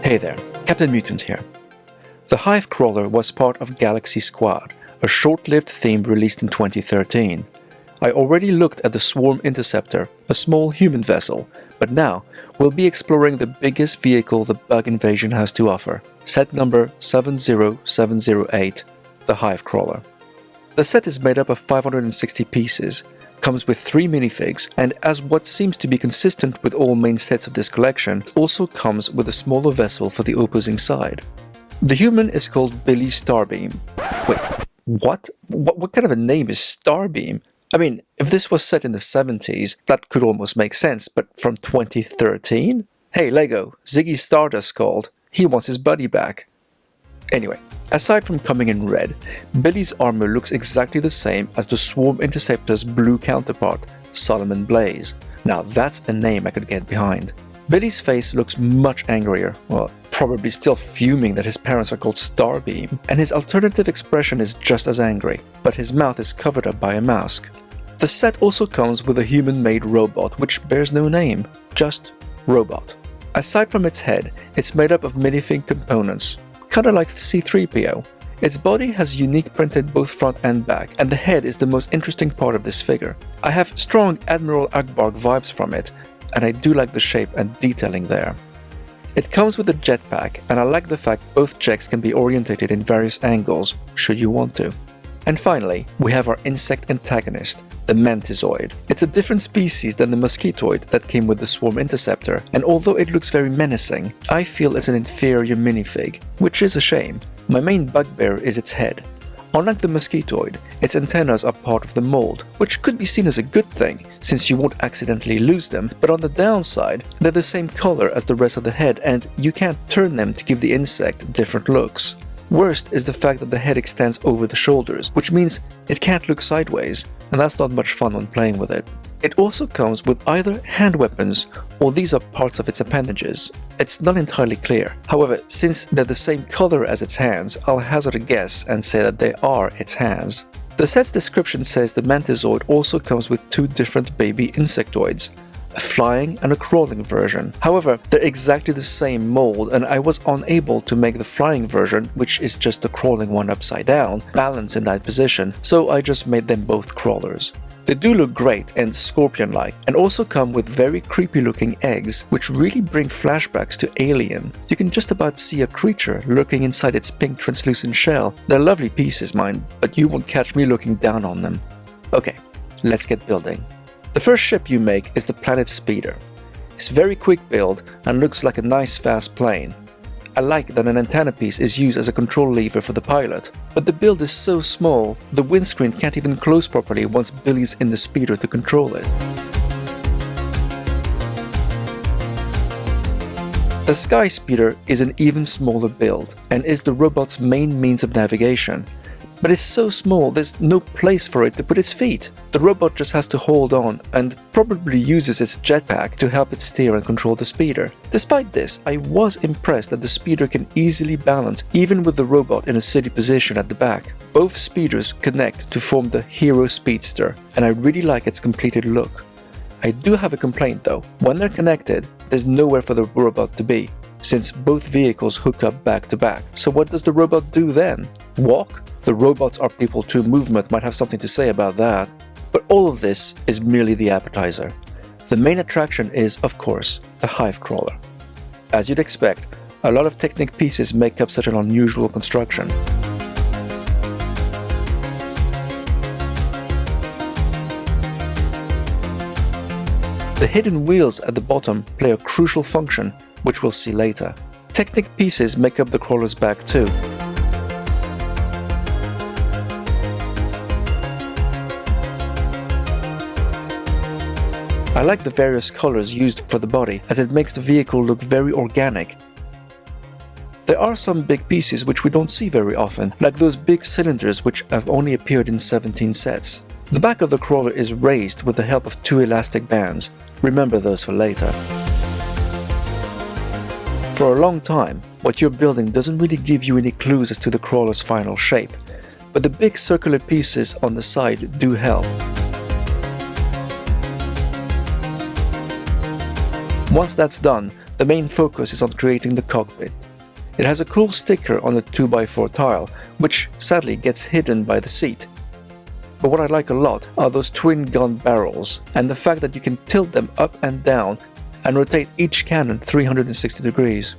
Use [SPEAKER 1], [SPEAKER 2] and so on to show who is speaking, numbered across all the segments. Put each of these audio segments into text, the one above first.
[SPEAKER 1] Hey there, Captain Mutant here. The Hive Crawler was part of Galaxy Squad, a short-lived theme released in 2013. I already looked at the Swarm Interceptor, a small human vessel, but now we'll be exploring the biggest vehicle the bug invasion has to offer, set number 70708, the Hive Crawler. The set is made up of 560 pieces, comes with 3 minifigs, and as what seems to be consistent with all main sets of this collection, also comes with a smaller vessel for the opposing side. The human is called Billy Starbeam. Wait, what? What kind of a name is Starbeam? I mean, if this was set in the 70s, that could almost make sense, but from 2013? Hey Lego, Ziggy Stardust called. He wants his buddy back. Anyway, aside from coming in red, Billy's armor looks exactly the same as the Swarm Interceptor's blue counterpart, Solomon Blaze. Now that's a name I could get behind. Billy's face looks much angrier, well, probably still fuming that his parents are called Starbeam, and his alternative expression is just as angry, but his mouth is covered up by a mask. The set also comes with a human-made robot which bears no name, just robot. Aside from its head, it's made up of minifig components, kinda like C-3PO. Its body has unique printed both front and back, and the head is the most interesting part of this figure. I have strong Admiral Ackbar vibes from it, and I do like the shape and detailing there. It comes with a jetpack, and I like the fact both jets can be orientated in various angles, should you want to. And finally, we have our insect antagonist, the Mantisoid. It's a different species than the mosquitoid that came with the Swarm Interceptor, and although it looks very menacing, I feel it's an inferior minifig, which is a shame. My main bugbear is its head. Unlike the mosquitoid, its antennas are part of the mold, which could be seen as a good thing, since you won't accidentally lose them, but on the downside, they're the same color as the rest of the head and you can't turn them to give the insect different looks. Worst is the fact that the head extends over the shoulders, which means it can't look sideways, and that's not much fun when playing with it. It also comes with either hand weapons, or these are parts of its appendages. It's not entirely clear. However, since they're the same color as its hands, I'll hazard a guess and say that they are its hands. The set's description says the Mantisoid also comes with 2 different baby insectoids, a flying and a crawling version. However, they're exactly the same mold, and I was unable to make the flying version, which is just the crawling one upside down, balance in that position, so I just made them both crawlers. They do look great and scorpion-like, and also come with very creepy looking eggs, which really bring flashbacks to Alien. You can just about see a creature lurking inside its pink translucent shell. They're lovely pieces, mine, but you won't catch me looking down on them. Okay, let's get building. The first ship you make is the Planet Speeder. It's very quick build and looks like a nice fast plane. I like that an antenna piece is used as a control lever for the pilot, but the build is so small, the windscreen can't even close properly once Billy's in the speeder to control it. The Sky Speeder is an even smaller build, and is the robot's main means of navigation. But it's so small there's no place for it to put its feet. The robot just has to hold on and probably uses its jetpack to help it steer and control the speeder. Despite this, I was impressed that the speeder can easily balance even with the robot in a city position at the back. Both speeders connect to form the Hero Speedster, and I really like its completed look. I do have a complaint though. When they're connected, there's nowhere for the robot to be, since both vehicles hook up back to back. So what does the robot do then? Walk? The robots are people too movement might have something to say about that. But all of this is merely the appetizer. The main attraction is, of course, the Hive Crawler. As you'd expect, a lot of Technic pieces make up such an unusual construction. The hidden wheels at the bottom play a crucial function, which we'll see later. Technic pieces make up the crawler's back too. I like the various colors used for the body, as it makes the vehicle look very organic. There are some big pieces which we don't see very often, like those big cylinders which have only appeared in 17 sets. The back of the crawler is raised with the help of 2 elastic bands. Remember those for later. For a long time, what you're building doesn't really give you any clues as to the crawler's final shape, but the big circular pieces on the side do help. Once that's done, The main focus is on creating the cockpit. It has a cool sticker on the 2x4 tile, which sadly gets hidden by the seat. But what I like a lot are those twin gun barrels, and the fact that you can tilt them up and down and rotate each cannon 360 degrees.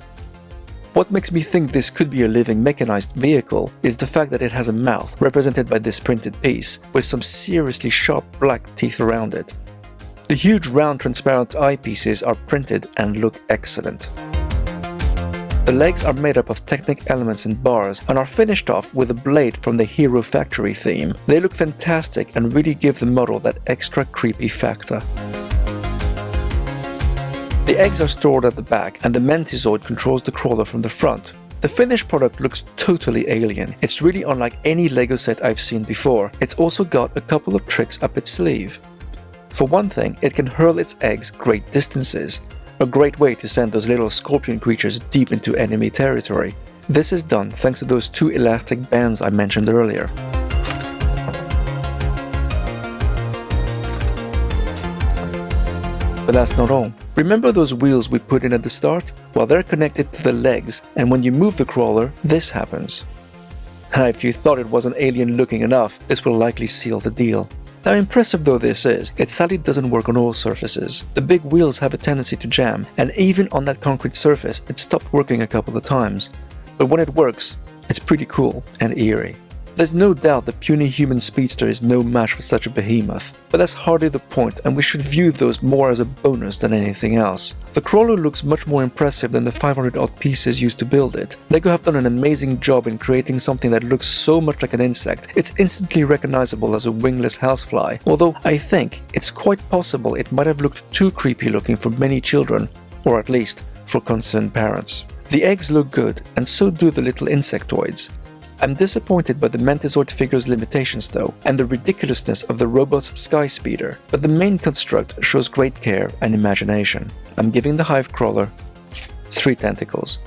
[SPEAKER 1] What makes me think this could be a living mechanized vehicle is the fact that it has a mouth, represented by this printed piece, with some seriously sharp black teeth around it. The huge round transparent eyepieces are printed and look excellent. The legs are made up of Technic elements and bars and are finished off with a blade from the Hero Factory theme. They look fantastic and really give the model that extra creepy factor. The eggs are stored at the back and the Mantisoid controls the crawler from the front. The finished product looks totally alien. It's really unlike any Lego set I've seen before. It's also got a couple of tricks up its sleeve. For one thing, it can hurl its eggs great distances. A great way to send those little scorpion creatures deep into enemy territory. This is done thanks to those two elastic bands I mentioned earlier. But that's not all. Remember those wheels we put in at the start? Well, they're connected to the legs, and when you move the crawler, this happens. Now, if you thought it wasn't alien looking enough, this will likely seal the deal. Now, impressive though this is, it sadly doesn't work on all surfaces. The big wheels have a tendency to jam, and even on that concrete surface, it stopped working a couple of times. But when it works, it's pretty cool and eerie. There's no doubt the puny human speedster is no match for such a behemoth, but that's hardly the point, and we should view those more as a bonus than anything else. The crawler looks much more impressive than the 500 odd pieces used to build it. LEGO have done an amazing job in creating something that looks so much like an insect, it's instantly recognizable as a wingless housefly, although I think it's quite possible it might have looked too creepy looking for many children, or at least for concerned parents. The eggs look good, and so do the little insectoids. I'm disappointed by the Mantisoid figure's limitations though, and the ridiculousness of the robot's sky speeder, but the main construct shows great care and imagination. I'm giving the Hive Crawler 3 tentacles.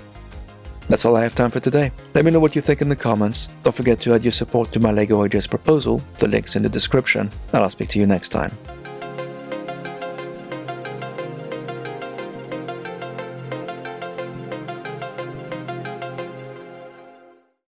[SPEAKER 1] That's all I have time for today. Let me know what you think in the comments. Don't forget to add your support to my LEGO Ideas proposal, the link's in the description, and I'll speak to you next time.